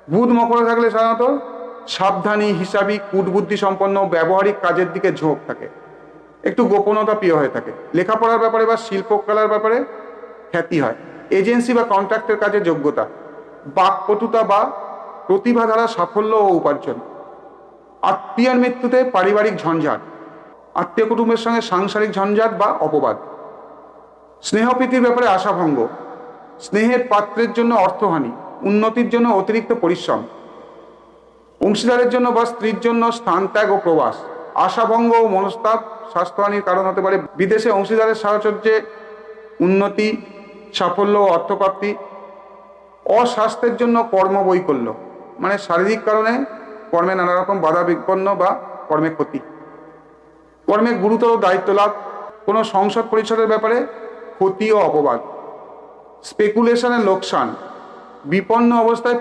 বুধ মকরে থাকলে সাধারণত সাবধানী, হিসাবী, কূটবুদ্ধি সম্পন্ন, ব্যবহারিক কাজের দিকে ঝোঁক থাকে, একটু গোপনতা প্রিয় হয়ে থাকে, লেখাপড়ার ব্যাপারে বা শিল্পকলার ব্যাপারে খ্যাতি হয়, এজেন্সি বা কন্ট্রাক্টের কাজে যোগ্যতা, বাকপটুতা বা প্রতিভা দ্বারা সাফল্য ও উপার্জন, আত্মীয়ের মৃত্যুতে পারিবারিক ঝঞ্ঝাট, আত্মীয় কুটুম্বের সঙ্গে সাংসারিক ঝঞ্ঝাট বা অপবাদ, স্নেহপ্রীতির ব্যাপারে আশাভঙ্গ, স্নেহের পাত্রের জন্য অর্থহানি, উন্নতির জন্য অতিরিক্ত পরিশ্রম, অংশীদারের জন্য বা স্ত্রীর জন্য স্থান ত্যাগ ও প্রবাস, আশাভঙ্গ ও মনস্তাপ স্বাস্থ্যহানির কারণ হতে পারে, বিদেশে অংশীদারের সাহচর্যে উন্নতি, সাফল্য ও অর্থপ্রাপ্তি, অস্বাস্থ্যের জন্য কর্মবৈকল্য, মানে শারীরিক কারণে কর্মে নানা রকম বাধা বিপন্ন বা কর্মে ক্ষতি, কর্মে গুরুতর দায়িত্ব লাভ, কোনো সংসদ পরিষদের ব্যাপারে ক্ষতি ও অপবাদ, স্পেকুলেশনের লোকসান, বিপন্ন অবস্থায়